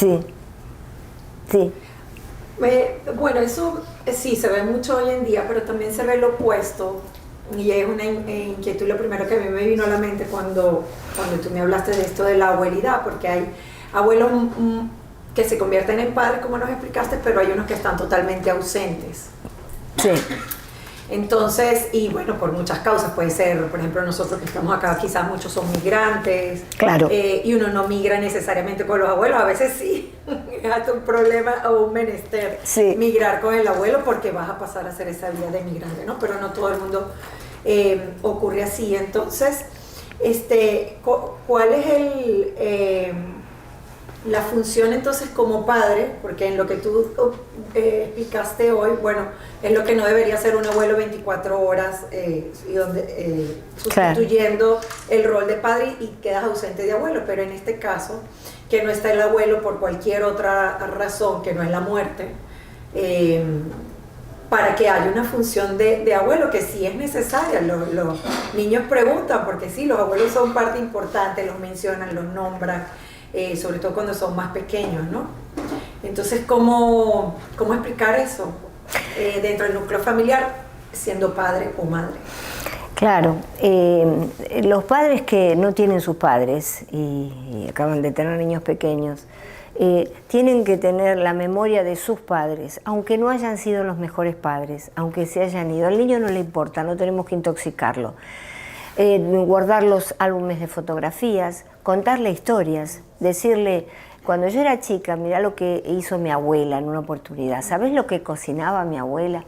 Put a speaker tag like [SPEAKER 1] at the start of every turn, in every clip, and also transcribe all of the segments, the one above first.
[SPEAKER 1] Sí, sí.
[SPEAKER 2] Bueno, eso sí se ve mucho hoy en día, pero también se ve lo opuesto. Y es una inquietud, lo primero que a mí me vino a la mente cuando tú me hablaste de esto de la abuelidad, porque hay abuelos que se convierten en padres, como nos explicaste, pero hay unos que están totalmente ausentes.
[SPEAKER 1] Sí.
[SPEAKER 2] Entonces, y bueno, por muchas causas, puede ser, por ejemplo, nosotros que estamos acá, quizás muchos son migrantes,
[SPEAKER 1] Claro.
[SPEAKER 2] Y uno no migra necesariamente con los abuelos, a veces sí, es hasta un problema o un menester
[SPEAKER 1] Sí.
[SPEAKER 2] migrar con el abuelo porque vas a pasar a hacer esa vida de migrante, ¿no? Pero no todo el mundo ocurre así. Entonces, ¿cuál es la función entonces como padre? Porque en lo que tú explicaste hoy, bueno, es lo que no debería ser un abuelo 24 horas y donde sustituyendo el rol de padre y quedas ausente de abuelo, pero en este caso, que no está el abuelo por cualquier otra razón que no es la muerte, para que haya una función de abuelo, que sí es necesaria. Los niños preguntan, porque sí, los abuelos son parte importante, los mencionan, los nombran, sobre todo cuando son más pequeños, ¿no? Entonces, ¿cómo explicar eso dentro del núcleo familiar, siendo padre o madre?
[SPEAKER 1] Claro, los padres que no tienen sus padres y acaban de tener niños pequeños, tienen que tener la memoria de sus padres, aunque no hayan sido los mejores padres, aunque se hayan ido. Al niño no le importa, no tenemos que intoxicarlo. Guardar los álbumes de fotografías, contarle historias, decirle, cuando yo era chica, mirá lo que hizo mi abuela en una oportunidad, ¿sabés lo que cocinaba mi abuela?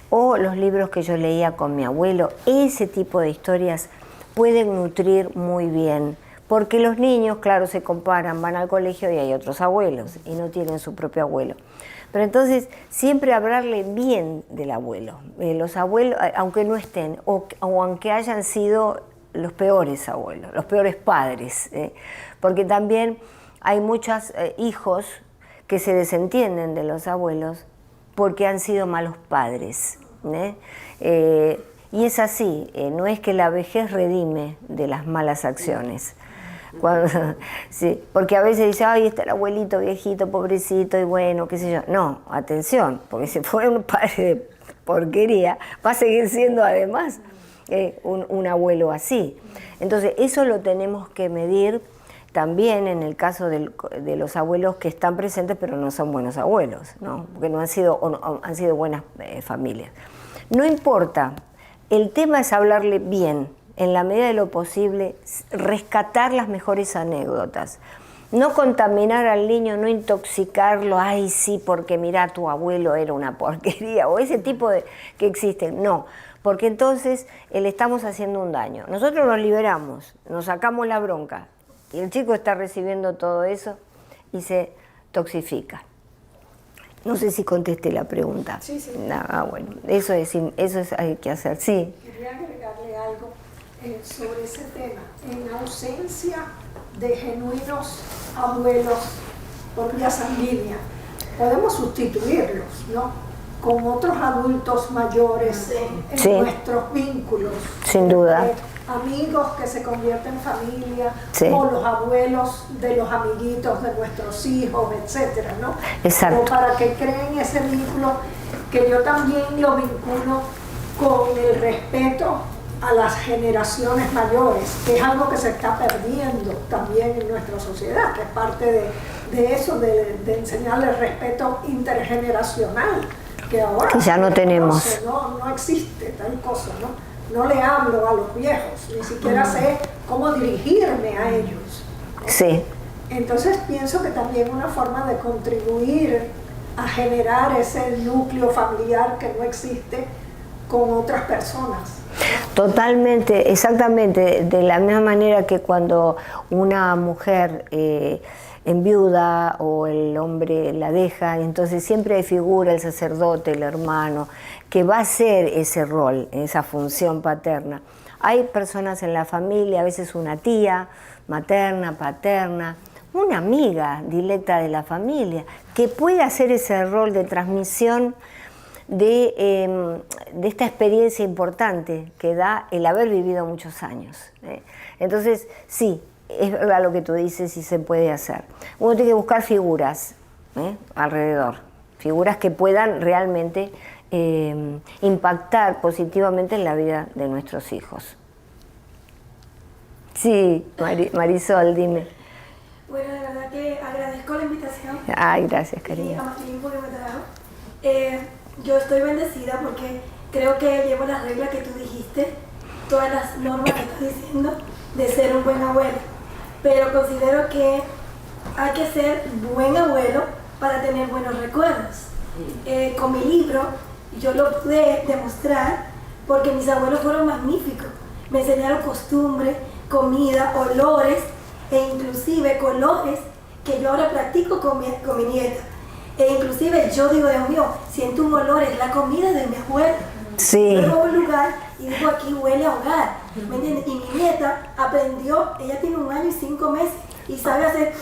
[SPEAKER 1] O los libros que yo leía con mi abuelo. Ese tipo de historias pueden nutrir muy bien, porque los niños, claro, se comparan, van al colegio y hay otros abuelos y no tienen su propio abuelo. Pero entonces siempre hablarle bien del abuelo. Los abuelos, aunque no estén, o aunque hayan sido los peores abuelos, los peores padres, porque también hay muchos hijos que se desentienden de los abuelos porque han sido malos padres. Y es así, no es que la vejez redime de las malas acciones. Sí, porque a veces dice, ay, está el abuelito viejito, pobrecito, y bueno, qué sé yo. No, atención, porque si fue un padre de porquería, va a seguir siendo además un abuelo así. Entonces, eso lo tenemos que medir también en el caso de los abuelos que están presentes, pero no son buenos abuelos, ¿no? Porque no han sido, han sido buenas familias. No importa, el tema es hablarle bien, en la medida de lo posible, rescatar las mejores anécdotas. No contaminar al niño, no intoxicarlo, ay sí, porque mirá, tu abuelo era una porquería, o ese tipo de que existen. No, porque entonces le estamos haciendo un daño. Nosotros nos liberamos, nos sacamos la bronca, y el chico está recibiendo todo eso y se toxifica. No sé si contesté la pregunta.
[SPEAKER 2] Sí, sí.
[SPEAKER 1] Bueno, eso hay que hacer, sí.
[SPEAKER 3] Quería agregarle algo sobre ese tema. En ausencia de genuinos abuelos por vía sanguínea, podemos sustituirlos, ¿no?, con otros adultos mayores en nuestros vínculos.
[SPEAKER 1] Sin duda.
[SPEAKER 3] Amigos que se convierten en familia,
[SPEAKER 1] Sí.
[SPEAKER 3] o los abuelos de los amiguitos de nuestros hijos, etcétera, ¿no?
[SPEAKER 1] Exacto.
[SPEAKER 3] O para que creen ese vínculo, que yo también lo vinculo con el respeto a las generaciones mayores, que es algo que se está perdiendo también en nuestra sociedad, que es parte de eso, de enseñarle el respeto intergeneracional, que ahora
[SPEAKER 1] que ya no tenemos.
[SPEAKER 3] No existe tal cosa, ¿no? No le hablo a los viejos, ni siquiera sé cómo dirigirme a ellos, ¿no?
[SPEAKER 1] Sí.
[SPEAKER 3] Entonces pienso que también una forma de contribuir a generar ese núcleo familiar que no existe con otras personas.
[SPEAKER 1] Totalmente, exactamente, de la misma manera que cuando una mujer enviuda o el hombre la deja, entonces siempre figura el sacerdote, el hermano, que va a hacer ese rol, esa función paterna. Hay personas en la familia, a veces una tía materna, paterna, una amiga directa de la familia, que puede hacer ese rol de transmisión de esta experiencia importante que da el haber vivido muchos años. Entonces, sí, es verdad lo que tú dices y se puede hacer. Uno tiene que buscar figuras alrededor, figuras que puedan realmente impactar positivamente en la vida de nuestros hijos. Sí, Marisol, dime.
[SPEAKER 4] Bueno, de verdad que agradezco la invitación.
[SPEAKER 1] Ay, gracias,
[SPEAKER 4] Y
[SPEAKER 1] cariño.
[SPEAKER 4] a Martín porque me trajo. Yo estoy bendecida porque creo que llevo las reglas que tú dijiste, todas las normas que estás diciendo de ser un buen abuelo. Pero considero que hay que ser buen abuelo para tener buenos recuerdos. Con mi libro yo lo pude demostrar porque mis abuelos fueron magníficos. Me enseñaron costumbres, comida, olores e inclusive colores que yo ahora practico con mi nieta. E inclusive yo digo, Dios mío, siento un olor, es la comida de mi abuela.
[SPEAKER 1] Sí.
[SPEAKER 4] Yo voy a un lugar y digo, aquí huele a hogar, ¿me entiendes? Y mi nieta aprendió, ella tiene 1 año y 5 meses y sabe hacer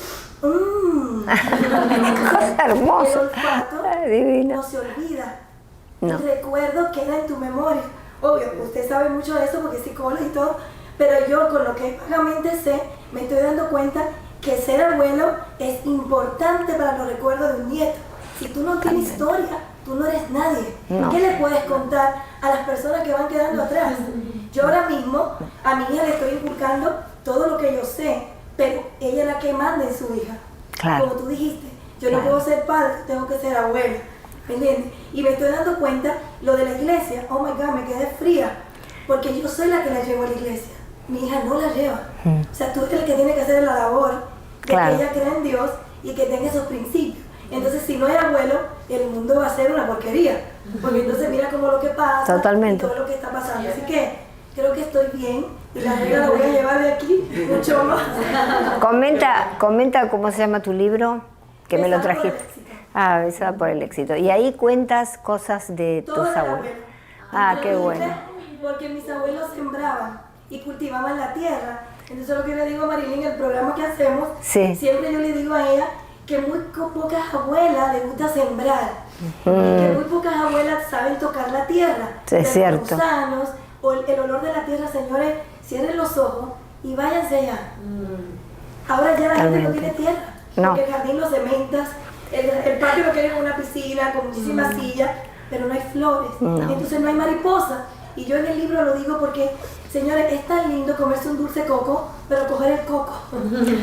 [SPEAKER 1] Hermoso.
[SPEAKER 4] El olfato
[SPEAKER 1] Divino.
[SPEAKER 4] no se olvida.
[SPEAKER 1] No.
[SPEAKER 4] El recuerdo queda en tu memoria. Obvio, usted sabe mucho de eso porque es psicólogo y todo, pero yo con lo que vagamente sé, me estoy dando cuenta que ser abuelo es importante para los recuerdos de un nieto. Si tú no tienes historia, tú no eres nadie.
[SPEAKER 1] No.
[SPEAKER 4] ¿Qué le puedes contar a las personas que van quedando atrás? Yo ahora mismo a mi hija le estoy inculcando todo lo que yo sé, pero ella es la que manda en su hija.
[SPEAKER 1] Claro.
[SPEAKER 4] Como tú dijiste, yo no
[SPEAKER 1] Claro.
[SPEAKER 4] puedo ser padre, tengo que ser abuela. ¿Me entiendes? Y me estoy dando cuenta, lo de la iglesia, oh my God, me quedé fría, porque yo soy la que la llevo a la iglesia. Mi hija no la lleva. O sea, tú eres el que tiene que hacer la labor de
[SPEAKER 1] Claro.
[SPEAKER 4] que ella crea en Dios y que tenga esos principios. Entonces, si no es abuelo, el mundo va a ser una porquería. Porque entonces mira como lo que pasa
[SPEAKER 1] Totalmente.
[SPEAKER 4] y todo lo que está pasando. Así que creo que estoy bien y la regla la voy a llevar de aquí mucho más.
[SPEAKER 1] Comenta cómo se llama tu libro, que me lo
[SPEAKER 4] Besada por el
[SPEAKER 1] trajiste.
[SPEAKER 4] éxito.
[SPEAKER 1] Ah, Besada por el éxito. Y ahí cuentas cosas de
[SPEAKER 4] Todo
[SPEAKER 1] tus
[SPEAKER 4] del
[SPEAKER 1] abuelos.
[SPEAKER 4] abuelo.
[SPEAKER 1] Ah, qué
[SPEAKER 4] Increíble,
[SPEAKER 1] bueno.
[SPEAKER 4] Porque mis abuelos sembraban y cultivaban la tierra. Entonces lo que le digo a Marilyn, el programa que hacemos,
[SPEAKER 1] Sí.
[SPEAKER 4] siempre yo le digo a ella que muy pocas abuelas les gusta sembrar. Y que muy pocas abuelas saben tocar la tierra.
[SPEAKER 1] Sí, es
[SPEAKER 4] Ver
[SPEAKER 1] cierto.
[SPEAKER 4] los gusanos, o el olor de la tierra, señores, cierren los ojos y váyanse allá. Ahora ya la gente no
[SPEAKER 1] Totalmente.
[SPEAKER 4] tiene tierra.
[SPEAKER 1] No.
[SPEAKER 4] Porque el jardín lo cementas, el patio lo quieren con una piscina, con muchísimas sillas, pero no hay flores.
[SPEAKER 1] No.
[SPEAKER 4] Entonces no hay mariposa. Y yo en el libro lo digo porque, señores, es tan lindo comerse un dulce coco, pero coger el coco.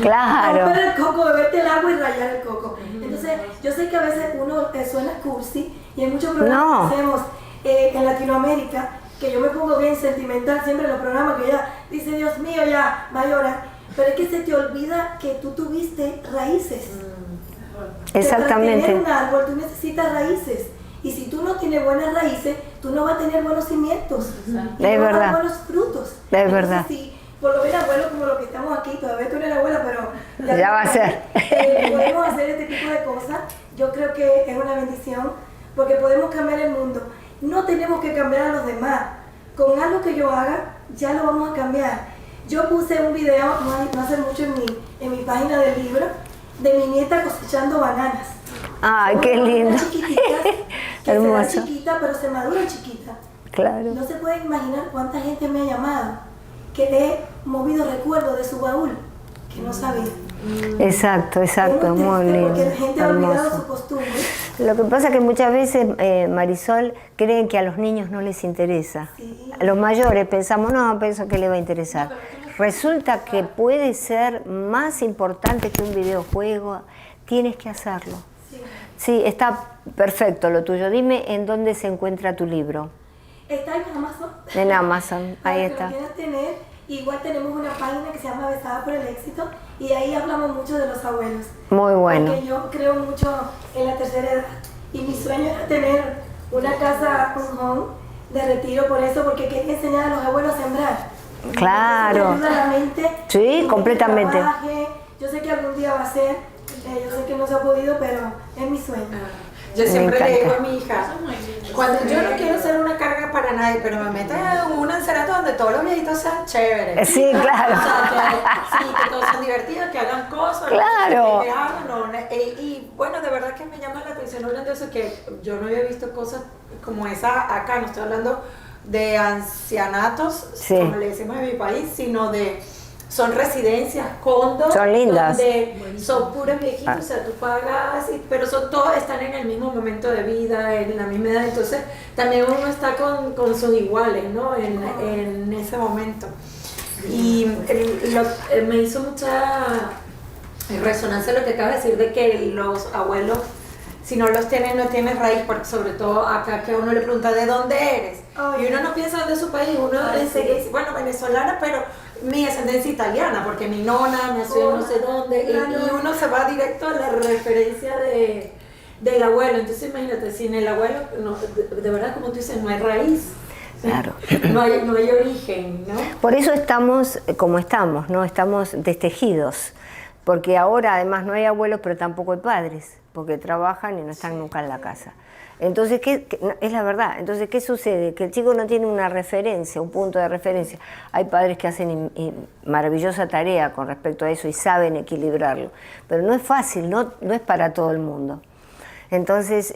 [SPEAKER 1] Claro.
[SPEAKER 4] Coger el coco, beberte el agua y rayar el coco. Entonces, yo sé que a veces uno suena cursi y hay muchos programas
[SPEAKER 1] No.
[SPEAKER 4] que hacemos en Latinoamérica que yo me pongo bien sentimental siempre en los programas que ya dice, Dios mío, ya va a llorar. Pero es que se te olvida que tú tuviste raíces.
[SPEAKER 1] Exactamente.
[SPEAKER 4] Que para tener un árbol tú necesitas raíces. Y si tú no tienes buenas raíces, tú no vas a tener buenos cimientos. Y
[SPEAKER 1] Es
[SPEAKER 4] no vas a
[SPEAKER 1] verdad.
[SPEAKER 4] dar buenos frutos.
[SPEAKER 1] Es
[SPEAKER 4] Entonces,
[SPEAKER 1] verdad.
[SPEAKER 4] Si por lo menos abuelo como lo que estamos aquí, todavía tú eres abuela, pero
[SPEAKER 1] Ya va a ser.
[SPEAKER 4] podemos hacer este tipo de cosas. Yo creo que es una bendición porque podemos cambiar el mundo. No tenemos que cambiar a los demás. Con algo que yo haga, ya lo vamos a cambiar. Yo puse un video no hace mucho en mi página del libro de mi nieta cosechando bananas.
[SPEAKER 1] Ay, qué
[SPEAKER 4] Son
[SPEAKER 1] lindo.
[SPEAKER 4] bananas chiquititas, que se dan
[SPEAKER 1] Hermoso.
[SPEAKER 4] chiquitas, pero se maduran chiquitas.
[SPEAKER 1] Claro.
[SPEAKER 4] No se pueden imaginar cuánta gente me ha llamado que le he movido recuerdos de su baúl que no sabía.
[SPEAKER 1] Exacto, exacto.
[SPEAKER 4] Es muy
[SPEAKER 1] Muy
[SPEAKER 4] triste
[SPEAKER 1] lindo.
[SPEAKER 4] porque la gente ha olvidado su
[SPEAKER 1] Hermoso.
[SPEAKER 4] costumbre.
[SPEAKER 1] Lo que pasa es que muchas veces, Marisol, creen que a los niños no les interesa.
[SPEAKER 4] Sí.
[SPEAKER 1] A los mayores pensamos, no, pienso que le va a interesar. Resulta que puede ser más importante que un videojuego. Tienes que hacerlo.
[SPEAKER 4] Sí.
[SPEAKER 1] Sí, está perfecto lo tuyo. Dime en dónde se encuentra tu libro.
[SPEAKER 4] Está en Amazon.
[SPEAKER 1] En Amazon,
[SPEAKER 4] Para
[SPEAKER 1] ahí
[SPEAKER 4] que
[SPEAKER 1] está.
[SPEAKER 4] lo quieras tener. Igual tenemos una página que se llama Besada por el Éxito y ahí hablamos mucho de los abuelos.
[SPEAKER 1] Muy bueno.
[SPEAKER 4] Porque yo creo mucho en la tercera edad y mi sueño era tener una casa, un home de retiro por eso, porque quería enseñar a los abuelos a sembrar.
[SPEAKER 1] Claro.
[SPEAKER 4] Ayuda a la mente.
[SPEAKER 1] Sí,
[SPEAKER 4] y que
[SPEAKER 1] completamente.
[SPEAKER 4] trabaje. Yo sé que algún día va a ser, yo sé que no se ha podido, pero es mi sueño.
[SPEAKER 2] Yo
[SPEAKER 1] Me
[SPEAKER 2] siempre le digo
[SPEAKER 1] encanta.
[SPEAKER 2] a mi hija, cuando yo no quiero ser una carga para nadie, pero me meto en un ancerato donde todos los viejitos sean chéveres.
[SPEAKER 1] Sí, claro.
[SPEAKER 2] O sea, sí, que todos sean divertidos, que hagan cosas.
[SPEAKER 1] Claro.
[SPEAKER 2] Que hagan, y bueno, de verdad que me llama la atención hablando de eso, que yo no había visto cosas como esa acá, no estoy hablando de ancianatos,
[SPEAKER 1] Sí.
[SPEAKER 2] como le decimos en mi país, sino de son residencias, condos,
[SPEAKER 1] Son lindas.
[SPEAKER 2] donde son puros viejitos, o sea, tú pagas, pero son todos están en el mismo momento de vida, en la misma edad, entonces también uno está con sus iguales, ¿no? En ese momento. Y me hizo mucha resonancia lo que acabas de decir de que los abuelos, si no los tienes, no tienes raíz, porque sobre todo acá que a uno le pregunta ¿de dónde eres? Y uno no piensa de su país, uno enseguida dice, bueno, venezolana, pero mi ascendencia italiana, porque mi nona nació en no sé dónde, y uno se va directo a la referencia del abuelo. Entonces imagínate, sin el abuelo, no, de verdad como tú dices, no hay raíz.
[SPEAKER 1] Claro.
[SPEAKER 2] No hay origen, ¿no?
[SPEAKER 1] Por eso estamos como estamos, ¿no? Estamos destejidos, porque ahora además no hay abuelos, pero tampoco hay padres, porque trabajan y no están nunca en la casa. Entonces, es la verdad. Entonces, ¿qué sucede? Que el chico no tiene una referencia, un punto de referencia. Hay padres que hacen maravillosa tarea con respecto a eso y saben equilibrarlo, pero no es fácil, no es para todo el mundo. Entonces,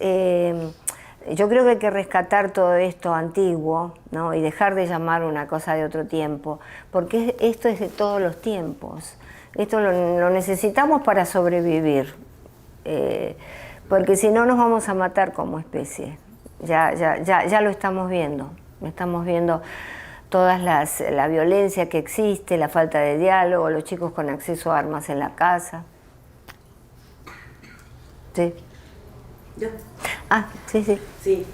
[SPEAKER 1] yo creo que hay que rescatar todo esto antiguo, ¿no? Y dejar de llamar una cosa de otro tiempo, porque esto es de todos los tiempos. Esto lo necesitamos para sobrevivir, porque si no nos vamos a matar como especie. Ya lo estamos viendo. Estamos viendo toda la violencia que existe, la falta de diálogo, los chicos con acceso a armas en la casa. Sí.
[SPEAKER 5] ¿Yo?
[SPEAKER 1] Sí.
[SPEAKER 5] Sí,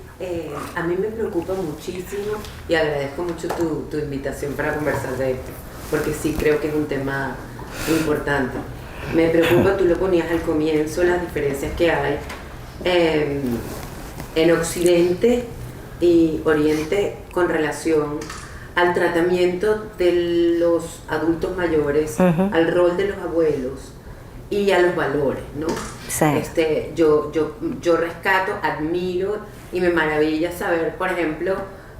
[SPEAKER 5] a mí me preocupa muchísimo y agradezco mucho tu invitación para conversar de esto, porque sí creo que es un tema importante. Me preocupa, tú lo ponías al comienzo, las diferencias que hay en Occidente y Oriente con relación al tratamiento de los adultos mayores, al rol de los abuelos y a los valores, ¿no?
[SPEAKER 1] Sí.
[SPEAKER 5] Yo rescato, admiro y me maravilla saber, por ejemplo,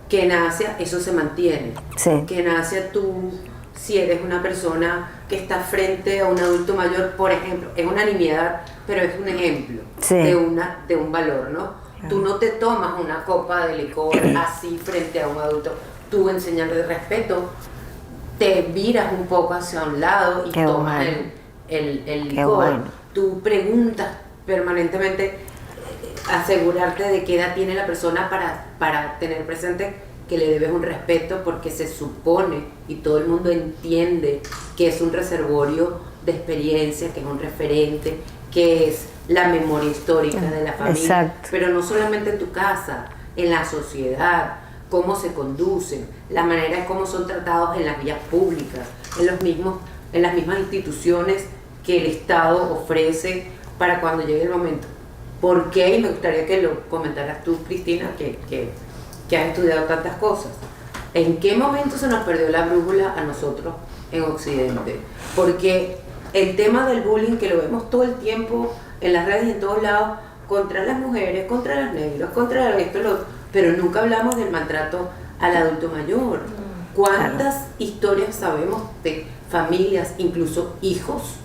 [SPEAKER 5] que en Asia eso se mantiene.
[SPEAKER 1] Sí.
[SPEAKER 5] Que en Asia tú, si eres una persona que está frente a un adulto mayor, por ejemplo, es una nimiedad, pero es un ejemplo de un valor, ¿no? Tú no te tomas una copa de licor así frente a un adulto. Tú enseñarle respeto, te viras un poco hacia un lado y tomas el licor. Bueno. Tú preguntas permanentemente, asegurarte de qué edad tiene la persona para tener presente que le debes un respeto, porque se supone y todo el mundo entiende que es un reservorio de experiencia, que es un referente, que es la memoria histórica de la familia.
[SPEAKER 1] Exacto.
[SPEAKER 5] Pero no solamente en tu casa, en la sociedad, cómo se conducen, la manera en cómo son tratados en las vías públicas, en las mismas instituciones que el Estado ofrece para cuando llegue el momento. ¿Por qué? Y me gustaría que lo comentaras tú, Cristina, que has estudiado tantas cosas. ¿En qué momento se nos perdió la brújula a nosotros en Occidente? Porque el tema del bullying, que lo vemos todo el tiempo en las redes y en todos lados, contra las mujeres, contra los negros, contra esto, lo otro, pero nunca hablamos del maltrato al adulto mayor. ¿Cuántas historias sabemos de familias, incluso hijos,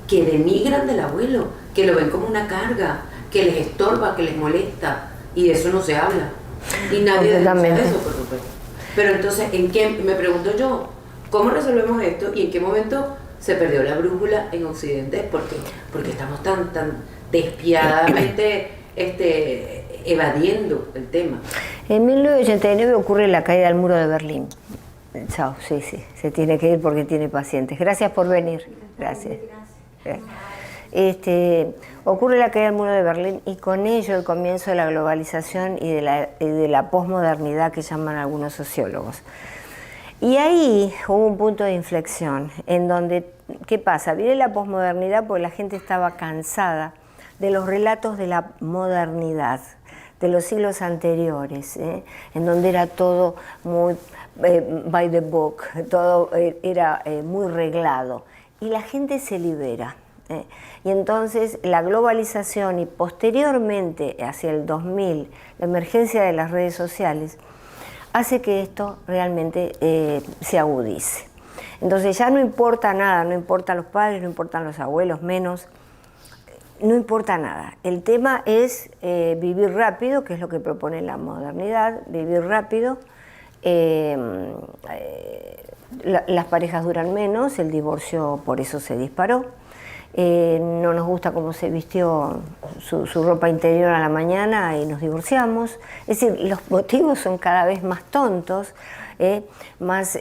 [SPEAKER 5] que denigran del abuelo, que lo ven como una carga, que les estorba, que les molesta, y de eso no se habla? Y nadie denuncia eso, por supuesto. Pero entonces, me pregunto yo, ¿cómo resolvemos esto y en qué momento se perdió la brújula en Occidente? Porque estamos tan despiadadamente evadiendo el tema.
[SPEAKER 1] En 1989 ocurre la caída del muro de Berlín. Chao, sí, se tiene que ir porque tiene pacientes. Gracias por venir. Gracias. Ocurre la caída del muro de Berlín y con ello el comienzo de la globalización y de la posmodernidad que llaman algunos sociólogos. Y ahí hubo un punto de inflexión en donde, ¿qué pasa? Viene la posmodernidad porque la gente estaba cansada de los relatos de la modernidad, de los siglos anteriores, en donde era todo muy by the book, todo era muy reglado. Y la gente se libera. Y entonces la globalización y posteriormente, hacia el 2000, la emergencia de las redes sociales, hace que esto realmente se agudice. Entonces ya no importa nada, no importan los padres, no importan los abuelos, menos, no importa nada. El tema es vivir rápido, que es lo que propone la modernidad, vivir rápido, Las parejas duran menos, el divorcio por eso se disparó. No nos gusta cómo se vistió su ropa interior a la mañana y nos divorciamos. Es decir, los motivos son cada vez más tontos, más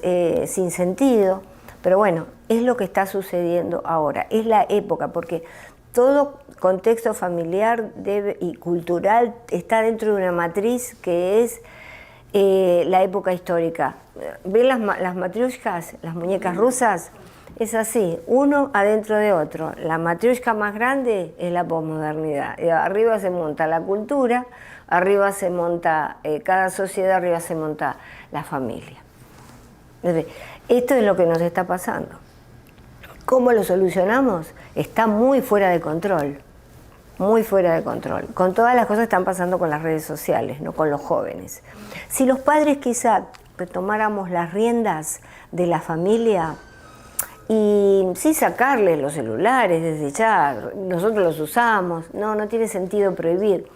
[SPEAKER 1] sin sentido, pero bueno, es lo que está sucediendo ahora, es la época, porque todo contexto familiar y cultural está dentro de una matriz que es la época histórica. ¿Ven las matrioshkas, las muñecas rusas? Es así, uno adentro de otro. La matrioshka más grande es la posmodernidad. Arriba se monta la cultura, arriba se monta cada sociedad, arriba se monta la familia. Entonces, esto es lo que nos está pasando. ¿Cómo lo solucionamos? Está muy fuera de control, muy fuera de control. Con todas las cosas que están pasando con las redes sociales, no con los jóvenes. Si los padres quizá retomáramos las riendas de la familia, y sí sacarles los celulares desde ya, nosotros los usamos, no tiene sentido prohibir,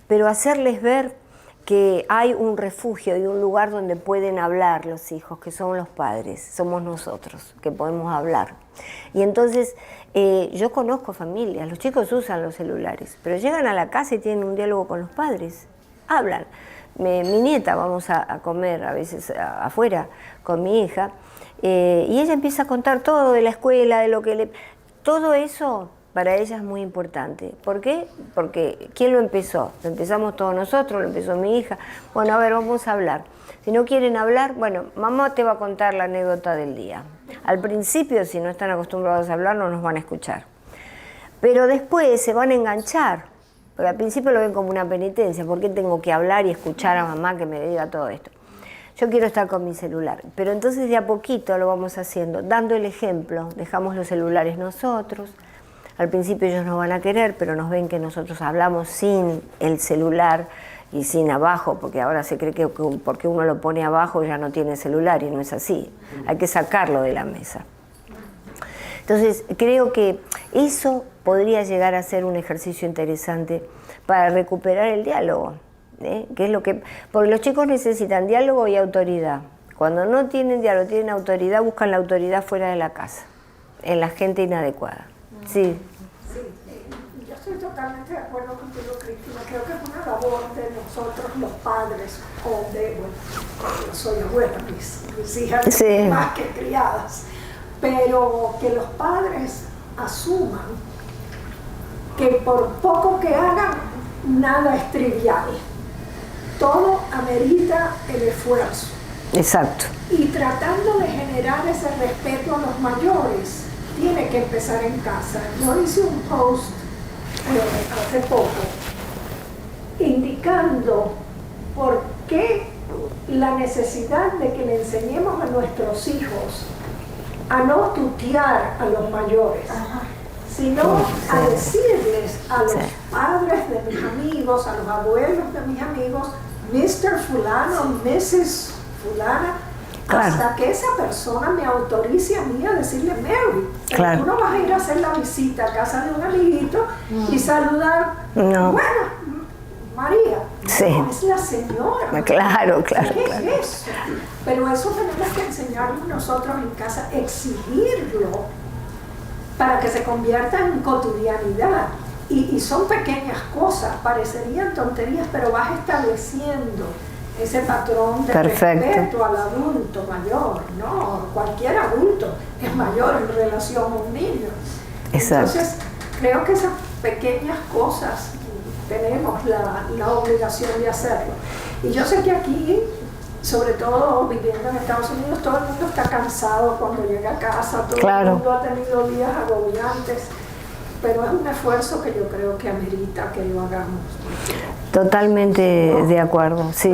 [SPEAKER 1] pero hacerles ver que hay un refugio y un lugar donde pueden hablar los hijos, que son los padres, somos nosotros, que podemos hablar. Y entonces, yo conozco familias, los chicos usan los celulares, pero llegan a la casa y tienen un diálogo con los padres, hablan. Mi nieta, vamos a comer a veces afuera con mi hija, y ella empieza a contar todo de la escuela, de lo que le... Todo eso para ella es muy importante. ¿Por qué? Porque ¿quién lo empezó? Lo empezamos todos nosotros, lo empezó mi hija. Bueno, a ver, vamos a hablar. Si no quieren hablar, bueno, mamá te va a contar la anécdota del día. Al principio, si no están acostumbrados a hablar, no nos van a escuchar. Pero después se van a enganchar. Porque al principio lo ven como una penitencia. ¿Por qué tengo que hablar y escuchar a mamá que me diga todo esto? Yo quiero estar con mi celular. Pero entonces de a poquito lo vamos haciendo, dando el ejemplo. Dejamos los celulares nosotros. Al principio ellos no van a querer, pero nos ven que nosotros hablamos sin el celular y sin abajo, porque ahora se cree que porque uno lo pone abajo ya no tiene celular, y no es así. Hay que sacarlo de la mesa. Entonces, creo que eso podría llegar a ser un ejercicio interesante para recuperar el diálogo, que es lo que... Porque los chicos necesitan diálogo y autoridad. Cuando no tienen diálogo, tienen autoridad, buscan la autoridad fuera de la casa, en la gente inadecuada. Sí.
[SPEAKER 3] Sí, yo estoy totalmente de acuerdo contigo, Cristina. Creo que es una labor de nosotros, los padres, o de, bueno, yo soy abuela, mis hijas
[SPEAKER 1] sí.
[SPEAKER 3] Más que criadas, pero que los padres asuman que por poco que hagan, nada es trivial. Todo amerita el esfuerzo.
[SPEAKER 1] Exacto.
[SPEAKER 3] Y tratando de generar ese respeto a los mayores, tiene que empezar en casa. Yo hice un post hace poco indicando por qué la necesidad de que le enseñemos a nuestros hijos a no tutear a los mayores, sino a decirles a los padres de mis amigos, a los abuelos de mis amigos, Mr. Fulano, Mrs. Fulana, hasta que esa persona me autorice a mí a decirle Mary. Tú no vas a ir a hacer la visita a casa de un amiguito y saludar, bueno, María, no, es la señora.
[SPEAKER 1] Claro.
[SPEAKER 3] ¿Qué es eso? Pero eso tenemos que enseñarnos nosotros en casa, exigirlo para que se convierta en cotidianidad. Y son pequeñas cosas, parecerían tonterías, pero vas estableciendo ese patrón de respeto al adulto mayor, ¿no? Cualquier adulto es mayor en relación a un niño.
[SPEAKER 1] Exacto.
[SPEAKER 3] Entonces, creo que esas pequeñas cosas tenemos la obligación de hacerlo. Y yo sé que aquí, sobre todo viviendo en Estados Unidos, todo el mundo está cansado cuando llega a casa, todo el mundo ha tenido días agobiantes, pero es un esfuerzo que yo creo que amerita que lo hagamos.
[SPEAKER 1] Totalmente de acuerdo, sí.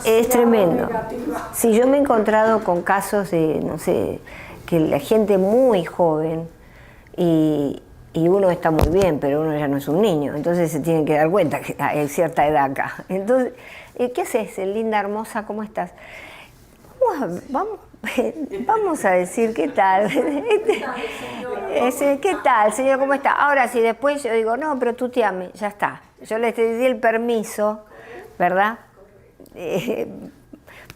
[SPEAKER 1] Es tremendo. Sí, yo me he encontrado con casos de, no sé, que la gente muy joven y uno está muy bien, pero uno ya no es un niño, entonces se tiene que dar cuenta que hay cierta edad acá. Entonces, ¿qué haces, linda, hermosa? ¿Cómo estás? Vamos a decir qué tal. ¿Qué tal, señor? ¿Cómo está? Ahora sí, después yo digo, no, pero tuteame, ya está. Yo les di el permiso, ¿verdad?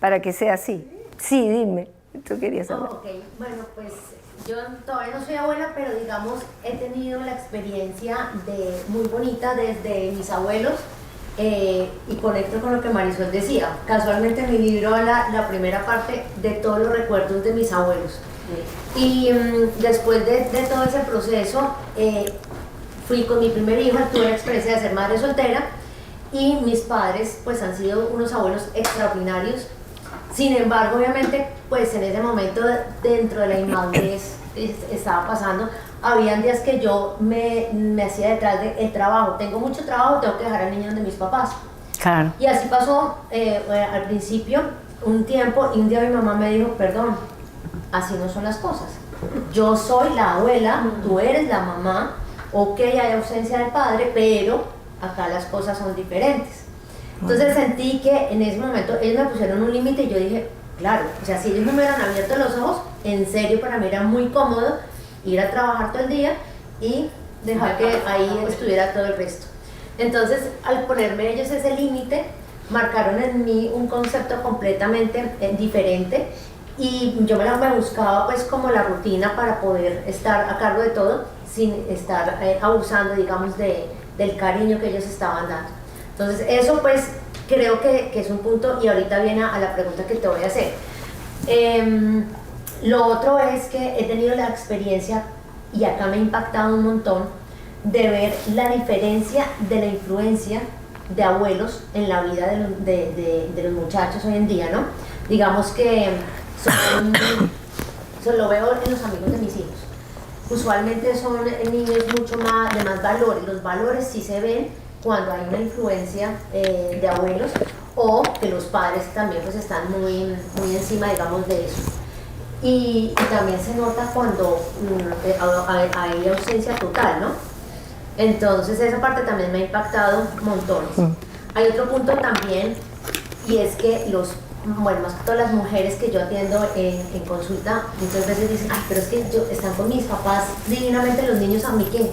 [SPEAKER 1] para que sea así. Sí, dime, tú querías saber.
[SPEAKER 6] Ok, bueno, pues yo todavía no soy abuela, pero digamos he tenido la experiencia muy bonita desde mis abuelos y conecto con lo que Marisol decía. Casualmente en mi libro habla la primera parte de todos los recuerdos de mis abuelos. Y después de todo ese proceso, fui con mi primer hijo, tuve la experiencia de ser madre soltera y mis padres pues han sido unos abuelos extraordinarios. Sin embargo, obviamente, pues en ese momento dentro de la inmadurez estaba pasando, habían días que yo me hacía detrás del trabajo. Tengo mucho trabajo, tengo que dejar al niño de mis papás.
[SPEAKER 1] Claro.
[SPEAKER 6] Y así pasó al principio un tiempo y un día mi mamá me dijo, perdón, así no son las cosas. Yo soy la abuela, tú eres la mamá, ok, hay ausencia del padre, pero acá las cosas son diferentes. Entonces sentí que en ese momento ellos me pusieron un límite y yo dije, claro, o sea, si ellos no me hubieran abierto los ojos, en serio para mí era muy cómodo ir a trabajar todo el día y dejar que ahí estuviera todo el resto. Entonces, al ponerme ellos ese límite, marcaron en mí un concepto completamente diferente y yo me buscaba pues como la rutina para poder estar a cargo de todo sin estar abusando, digamos, del cariño que ellos estaban dando. Entonces eso pues creo que es un punto y ahorita viene a la pregunta que te voy a hacer. Lo otro es que he tenido la experiencia y acá me ha impactado un montón de ver la diferencia de la influencia de abuelos en la vida de los muchachos hoy en día, ¿no? Digamos que lo veo en los amigos de mis hijos. Usualmente son niños mucho más de más valores. Los valores sí se ven cuando hay una influencia de abuelos o que los padres también pues están muy encima, digamos, de eso. Y también se nota cuando hay ausencia total, ¿no? Entonces esa parte también me ha impactado montones. Hay otro punto también y es que más que todas las mujeres que yo atiendo en consulta muchas veces dicen, ay, pero es que están con mis papás divinamente, los niños a mí qué,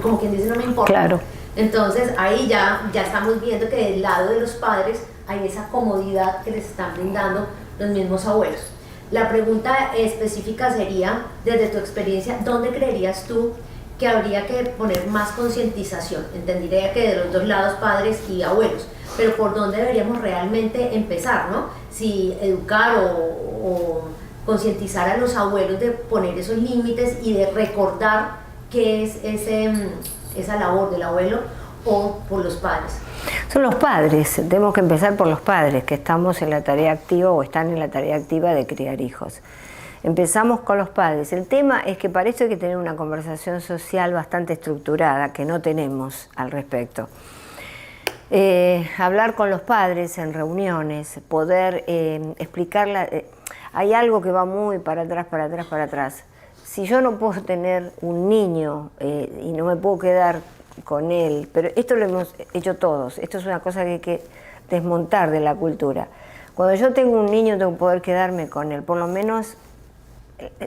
[SPEAKER 6] como quien dice no me importa.
[SPEAKER 1] Claro.
[SPEAKER 6] Entonces ahí ya estamos viendo que del lado de los padres hay esa comodidad que les están brindando los mismos abuelos. La pregunta específica sería, desde tu experiencia, ¿dónde creerías tú que habría que poner más concientización? Entendería que de los dos lados, padres y abuelos, pero ¿por dónde deberíamos realmente empezar, no? Si educar o concientizar a los abuelos de poner esos límites y de recordar qué es esa labor del abuelo o por los padres.
[SPEAKER 1] Son los padres, tenemos que empezar por los padres que estamos en la tarea activa o están en la tarea activa de criar hijos. Empezamos con los padres. El tema es que para eso hay que tener una conversación social bastante estructurada, que no tenemos al respecto. Hablar con los padres en reuniones, poder explicarla. Hay algo que va muy para atrás. Si yo no puedo tener un niño y no me puedo quedar con él, pero esto lo hemos hecho todos, esto es una cosa que hay que desmontar de la cultura. Cuando yo tengo un niño tengo que poder quedarme con él, por lo menos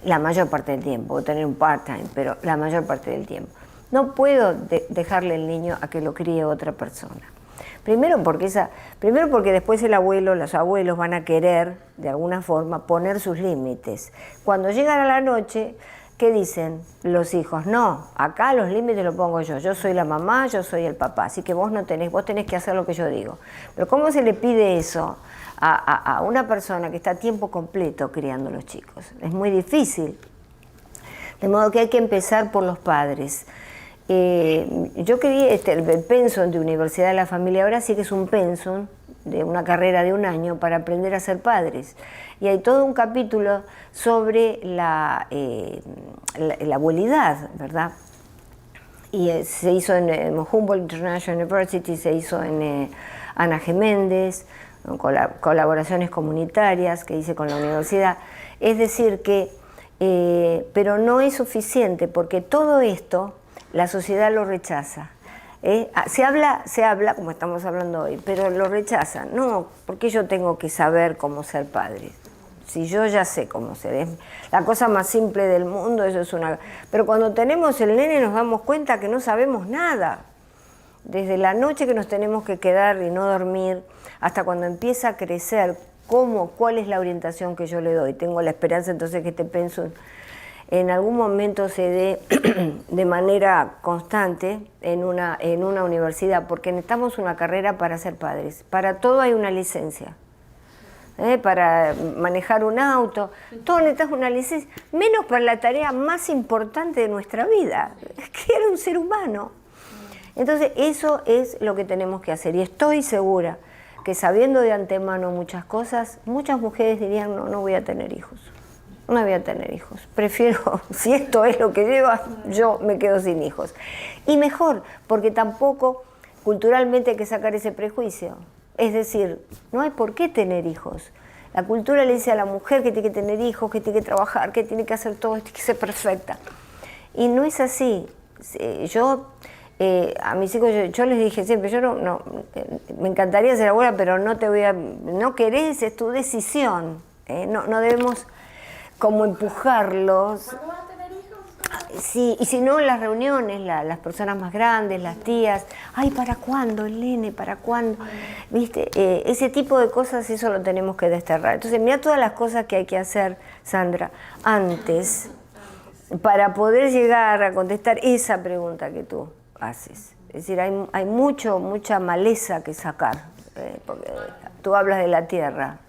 [SPEAKER 1] la mayor parte del tiempo, o tener un part-time, pero la mayor parte del tiempo. No puedo dejarle el niño a que lo críe otra persona. Primero porque después los abuelos van a querer, de alguna forma, poner sus límites. Cuando llegan a la noche, ¿qué dicen los hijos? No, acá los límites los pongo yo soy la mamá, yo soy el papá, así que vos tenés que hacer lo que yo digo. Pero ¿cómo se le pide eso a una persona que está a tiempo completo criando a los chicos? Es muy difícil. De modo que hay que empezar por los padres. Yo quería el pensum de Universidad de la Familia, ahora sí que es un pensum de una carrera de 1 año para aprender a ser padres. Y hay todo un capítulo sobre la abuelidad, ¿verdad? Y se hizo en Humboldt International University, se hizo en Ana Geméndez, colaboraciones comunitarias que hice con la universidad. Es decir que, pero no es suficiente porque todo esto la sociedad lo rechaza. Se habla como estamos hablando hoy, pero lo rechazan. No, porque yo tengo que saber cómo ser padre. Si yo ya sé cómo ser, es la cosa más simple del mundo, eso es una... Pero cuando tenemos el nene nos damos cuenta que no sabemos nada. desde la noche que nos tenemos que quedar y no dormir, hasta cuando empieza a crecer, cuál es la orientación que yo le doy. Tengo la esperanza entonces que este pensum en algún momento se dé de manera constante en una universidad, porque necesitamos una carrera para ser padres. Para todo hay una licencia. Para manejar un auto, todo necesitas una licencia, menos para la tarea más importante de nuestra vida, criar un ser humano. Entonces eso es lo que tenemos que hacer, y estoy segura que sabiendo de antemano muchas cosas, muchas mujeres dirían, no voy a tener hijos, no voy a tener hijos, prefiero, si esto es lo que lleva, yo me quedo sin hijos. Y mejor, porque tampoco culturalmente hay que sacar ese prejuicio. Es decir, no hay por qué tener hijos. La cultura le dice a la mujer que tiene que tener hijos, que tiene que trabajar, que tiene que hacer todo, que tiene que ser perfecta. Y no es así. A mis hijos yo les dije siempre, me encantaría ser abuela, pero no querés, es tu decisión. No debemos como empujarlos.
[SPEAKER 2] ¿Cuándo van a tener hijos?
[SPEAKER 1] Sí, y si no, en las reuniones, las personas más grandes, las tías, ay, ¿para cuándo el nene? ¿Para cuándo? ¿Viste? Ese tipo de cosas, eso lo tenemos que desterrar. Entonces, mira todas las cosas que hay que hacer, Sandra, antes, para poder llegar a contestar esa pregunta que tú haces. Es decir, hay mucha maleza que sacar, porque tú hablas de la tierra.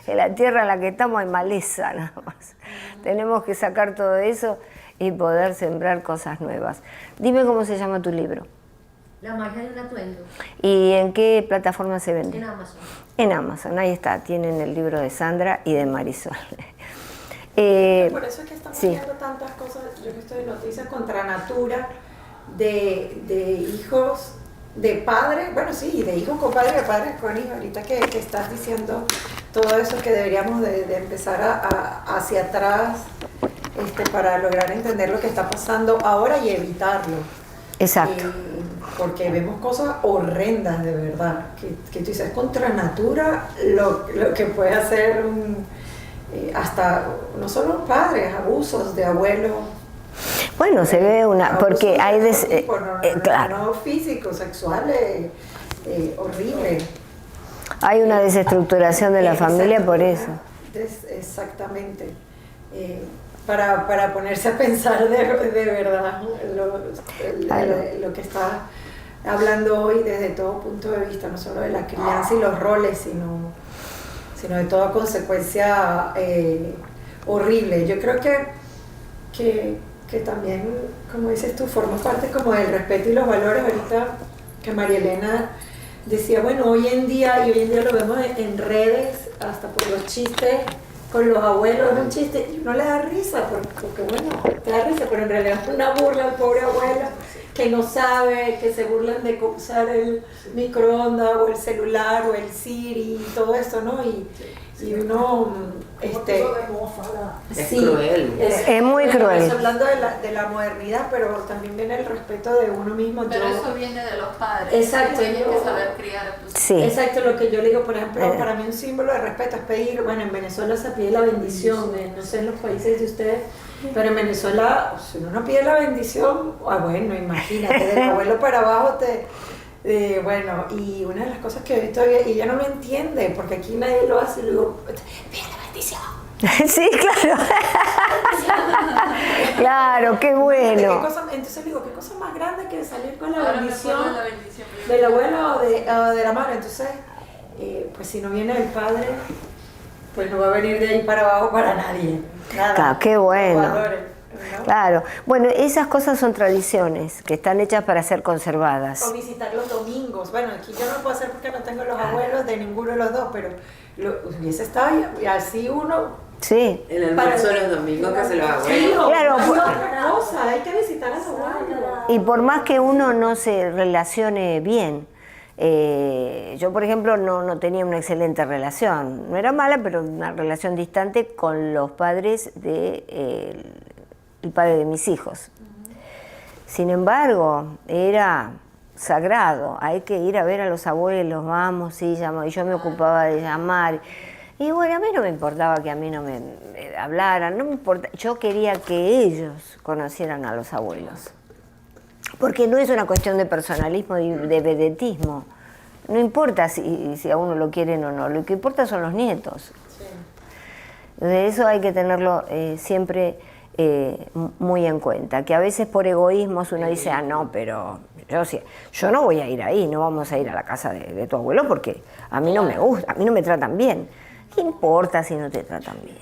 [SPEAKER 1] En la tierra en la que estamos hay maleza nada más. Tenemos que sacar todo eso y poder sembrar cosas nuevas. Dime cómo se llama tu libro.
[SPEAKER 6] La magia de un atuendo.
[SPEAKER 1] ¿Y en qué plataforma se vende?
[SPEAKER 6] En Amazon.
[SPEAKER 1] En Amazon, ahí está. Tienen el libro de Sandra y de Marisol.
[SPEAKER 2] Por eso es que estamos
[SPEAKER 1] sí.
[SPEAKER 2] viendo tantas cosas, yo que estoy en noticias contra natura, de hijos, de padres, bueno sí, de hijos con padres, de padres con hijos. Ahorita que estás diciendo todo eso, que deberíamos de empezar hacia atrás, para lograr entender lo que está pasando ahora y evitarlo.
[SPEAKER 1] Exacto.
[SPEAKER 2] Porque vemos cosas horrendas de verdad, que tú dices contra natura lo que puede hacer hasta no solo padres, abusos de abuelos.
[SPEAKER 1] Bueno, se ve porque hay
[SPEAKER 2] claro, no físicos, sexuales, horrible.
[SPEAKER 1] Hay una desestructuración de la familia por eso.
[SPEAKER 2] Exactamente. Para ponerse a pensar de verdad lo que está hablando hoy desde todo punto de vista, no solo de la crianza y los roles, sino de toda consecuencia horrible. Yo creo que también, como dices tú, forma parte como del respeto y los valores. Ahorita que María Elena decía, bueno, hoy en día lo vemos en redes, hasta por los chistes con los abuelos, es un chiste, y uno le da risa, porque bueno, te da risa, pero en realidad es una burla al pobre abuelo que no sabe, que se burlan de cómo usar el microondas o el celular o el Siri y todo eso, ¿no? Y uno,
[SPEAKER 5] Es
[SPEAKER 2] sí,
[SPEAKER 5] cruel.
[SPEAKER 1] Es muy cruel.
[SPEAKER 2] Estamos hablando de la modernidad, pero también viene el respeto de uno mismo.
[SPEAKER 7] Pero eso viene de los padres.
[SPEAKER 2] Exacto.
[SPEAKER 7] Tienes que saber criar a tus hijos.
[SPEAKER 1] Sí.
[SPEAKER 2] Exacto, lo que yo le digo, por ejemplo, para mí un símbolo de respeto es pedir, bueno, en Venezuela se pide la bendición, no sé en los países de ustedes, pero en Venezuela, si uno no pide la bendición, bueno, imagínate, del abuelo para abajo bueno, y una de las cosas que todavía ella no lo entiende, porque aquí nadie lo hace, le digo, pide la bendición.
[SPEAKER 1] Sí, claro. Claro, qué bueno.
[SPEAKER 2] Entonces le digo, ¿qué cosa más grande que salir con la
[SPEAKER 7] Ahora me
[SPEAKER 2] bendición
[SPEAKER 7] acuerdo de la bendición
[SPEAKER 2] del abuelo o de la madre? Entonces, pues si no viene el padre, pues no va a venir de ahí para abajo para nadie. Nada.
[SPEAKER 1] Claro, qué bueno.
[SPEAKER 2] Valores, ¿no?
[SPEAKER 1] Claro. Bueno, esas cosas son tradiciones que están hechas para ser conservadas.
[SPEAKER 2] O visitar los domingos. Bueno, aquí yo no lo puedo hacer porque no tengo los abuelos de ninguno de los dos, pero hubiese estado y así uno.
[SPEAKER 1] Sí.
[SPEAKER 5] El almuerzo de los domingos que se los
[SPEAKER 2] Sí,
[SPEAKER 5] abuelos.
[SPEAKER 1] Claro,
[SPEAKER 2] hay
[SPEAKER 1] pues-
[SPEAKER 2] otra cosa, hay que visitar a los abuelos.
[SPEAKER 1] Y por más que uno no se relacione bien, yo por ejemplo no tenía una excelente relación, no era mala, pero una relación distante con los padres el padre de mis hijos. Sin embargo, era sagrado, hay que ir a ver a los abuelos, vamos, sí, llamo, y yo me ocupaba de llamar. Y bueno, a mí no me importaba que a mí no me hablaran, no me importa, yo quería que ellos conocieran a los abuelos. Porque no es una cuestión de personalismo y de vedetismo. No importa si a uno lo quieren o no, lo que importa son los nietos. De eso hay que tenerlo siempre muy en cuenta, que a veces por egoísmos uno dice, no, pero yo no voy a ir ahí, no vamos a ir a la casa de tu abuelo porque a mí no me gusta, a mí no me tratan bien. ¿Qué importa si no te tratan bien?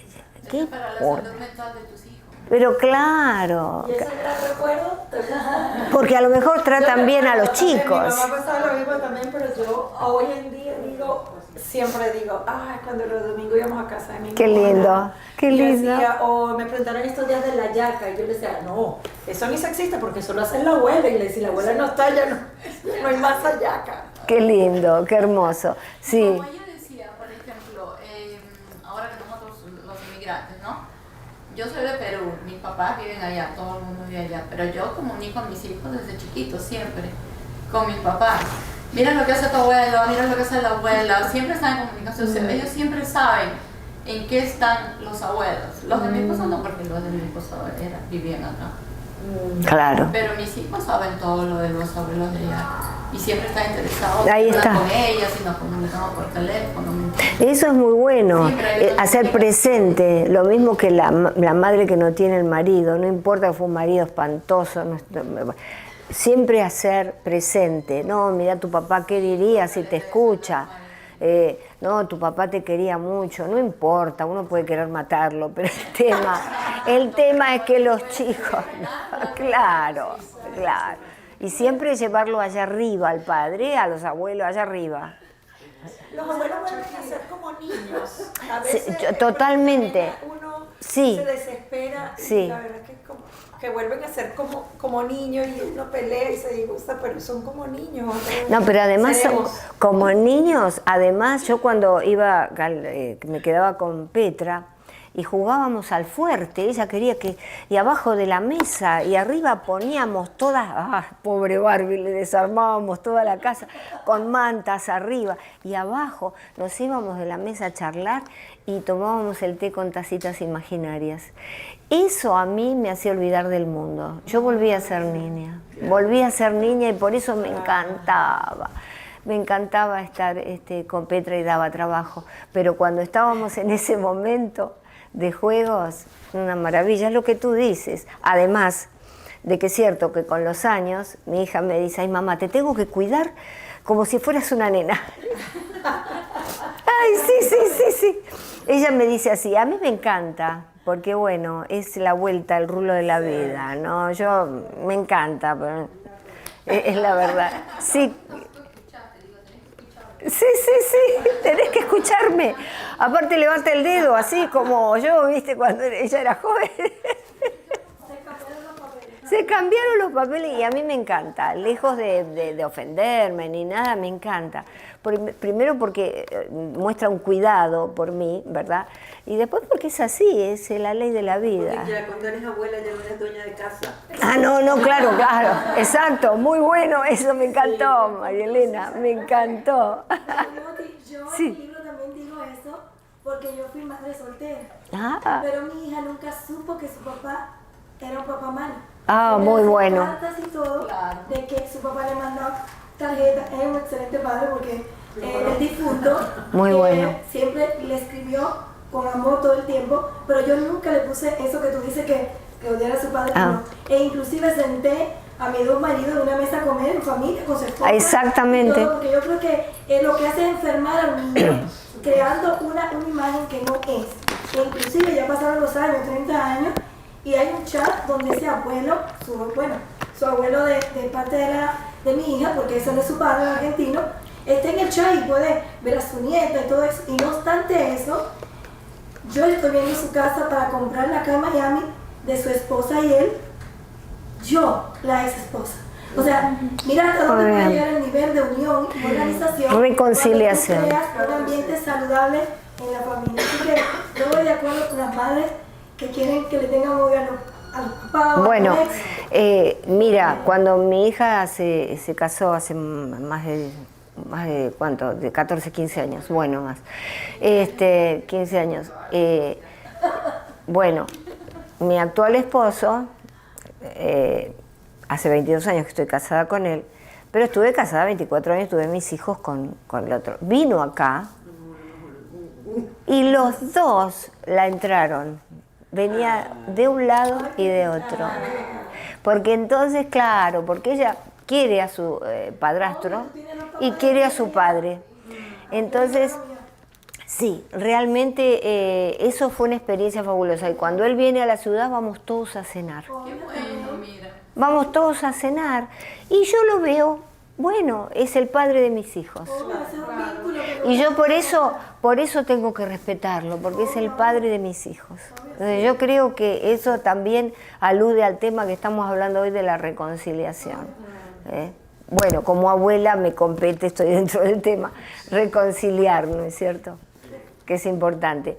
[SPEAKER 1] ¿Qué importa?
[SPEAKER 7] Para la salud mental de tus hijos.
[SPEAKER 1] Pero claro,
[SPEAKER 4] Y ese gran recuerdo,
[SPEAKER 1] porque a lo mejor tratan bien a los chicos.
[SPEAKER 2] Mi mamá pasaba lo mismo también, pero yo hoy en día siempre digo, cuando los domingos íbamos a casa de mi
[SPEAKER 1] Qué
[SPEAKER 2] mamá,
[SPEAKER 1] lindo, qué
[SPEAKER 2] yo
[SPEAKER 1] lindo.
[SPEAKER 2] decía, o me preguntaron estos días de la yaca, y yo le decía, no, eso ni se existe porque eso lo hace la abuela, y le decía, la abuela no está, ya no hay más yaca.
[SPEAKER 1] Qué lindo, qué hermoso. Sí.
[SPEAKER 7] Como ella decía, por ejemplo, ahora que nosotros los inmigrantes, ¿no? Yo soy de Perú, mis papás viven allá, todo el mundo vive allá, pero yo comunico a mis hijos desde chiquitos, siempre, con mis papás. Mira lo que hace tu abuelo, mira lo que hace la abuela, siempre están en comunicación, o sea, ellos siempre saben en qué están los abuelos. Los de mi esposo no, porque los de mi esposo vivían acá.
[SPEAKER 1] Claro.
[SPEAKER 7] Pero mis hijos saben todo lo de los abuelos de allá y siempre están interesados
[SPEAKER 1] Ahí
[SPEAKER 7] en hablar
[SPEAKER 1] está.
[SPEAKER 7] con ellos y nos comunicamos por teléfono.
[SPEAKER 1] Eso es muy bueno,
[SPEAKER 7] Sí, pero hay
[SPEAKER 1] hacer
[SPEAKER 7] otros-
[SPEAKER 1] presente, lo mismo que la madre que no tiene el marido, no importa que fue un marido espantoso, siempre hacer presente, no, mira tu papá qué diría si te escucha, no, tu papá te quería mucho, no importa, uno puede querer matarlo, pero el tema es que los chicos, claro, y siempre llevarlo allá arriba al padre, a los abuelos allá arriba.
[SPEAKER 2] Los abuelos vuelven a ser como niños. A
[SPEAKER 1] Sí,
[SPEAKER 2] veces
[SPEAKER 1] totalmente.
[SPEAKER 2] uno
[SPEAKER 1] Sí.
[SPEAKER 2] se desespera y
[SPEAKER 1] Sí.
[SPEAKER 2] la verdad es que que vuelven a ser como niños y uno pelea y se disgusta, pero son como niños.
[SPEAKER 1] No, pero además
[SPEAKER 2] Seremos.
[SPEAKER 1] como niños, además yo cuando iba, me quedaba con Petra y jugábamos al fuerte, ella quería y abajo de la mesa y arriba poníamos todas, pobre Barbie, le desarmábamos toda la casa con mantas arriba y abajo nos íbamos de la mesa a charlar y tomábamos el té con tacitas imaginarias. Eso a mí me hacía olvidar del mundo. Yo volví a ser niña y por eso me encantaba. Me encantaba estar con Petra y daba trabajo. Pero cuando estábamos en ese momento de juegos, una maravilla, es lo que tú dices. Además de que es cierto que con los años mi hija me dice, ay mamá, te tengo que cuidar como si fueras una nena. Ay, sí. Ella me dice así, a mí me encanta, porque bueno, es la vuelta, el rulo de la vida, ¿no? Yo me encanta, pero es la verdad. Sí. Sí, tenés que escucharme. Aparte levanta el dedo, así como yo, viste, cuando ella era joven. Se cambiaron los papeles y a mí me encanta, lejos de ofenderme ni nada, me encanta. Primero porque muestra un cuidado por mí, ¿verdad? Y después porque es así, es la ley de la vida.
[SPEAKER 5] Porque ya cuando eres abuela ya no eres dueña de casa.
[SPEAKER 1] No, claro, exacto, muy bueno, eso me encantó, María Elena, me encantó.
[SPEAKER 4] Yo en
[SPEAKER 1] Sí.
[SPEAKER 4] el libro también digo eso porque yo fui madre soltera.
[SPEAKER 1] Ah,
[SPEAKER 4] Pero mi hija nunca supo que su papá era un papá malo.
[SPEAKER 1] muy bueno.
[SPEAKER 4] Cartas y todo,
[SPEAKER 7] Claro.
[SPEAKER 4] de que su papá le mandaba tarjetas. Es un excelente padre porque el difunto
[SPEAKER 1] Muy bueno.
[SPEAKER 4] siempre le escribió con amor todo el tiempo, pero yo nunca le puse eso que tú dices que odiara a su padre.
[SPEAKER 1] Ah.
[SPEAKER 4] No. E inclusive senté a mis dos maridos en una mesa a comer en familia con su esposa.
[SPEAKER 1] Exactamente.
[SPEAKER 4] y todo, porque yo creo que lo que hace es enfermar al niño, creando una imagen que no es. E inclusive ya pasaron los años, 30 años, y hay un chat donde ese abuelo, su abuelo de parte de mi hija, porque ese no es su padre argentino, está en el chat y puede ver a su nieta y todo eso. Y no obstante eso, yo estoy viendo su casa para comprarla acá en Miami de su esposa y él, yo, la ex esposa. O sea, mira hasta dónde puede llegar el nivel de unión y organización.
[SPEAKER 1] Reconciliación.
[SPEAKER 4] Cuando tú creas un ambiente saludable en la familia. Así que yo voy de acuerdo con las madres que quieren que le tengan odio a los papás o
[SPEAKER 1] Bueno,
[SPEAKER 4] a los ex.
[SPEAKER 1] mira, cuando mi hija se casó hace más de ¿cuánto? De 14, 15 años, bueno, más. 15 años. Bueno, mi actual esposo hace 22 años que estoy casada con él, pero estuve casada 24 años, tuve mis hijos con el otro. Vino acá y los dos la entraron. Venía de un lado y de otro. Porque entonces, claro, porque ella quiere a su padrastro y quiere a su padre. Entonces, sí, realmente eso fue una experiencia fabulosa. Y cuando él viene a la ciudad, vamos todos a cenar.
[SPEAKER 7] Qué bueno, mira.
[SPEAKER 1] Vamos todos a cenar. Y yo lo veo, bueno, es el padre de mis hijos. Y yo por eso tengo que respetarlo, porque es el padre de mis hijos. Entonces yo creo que eso también alude al tema que estamos hablando hoy de la reconciliación. Bueno, como abuela me compete, estoy dentro del tema, reconciliar, ¿no es cierto? Que es importante.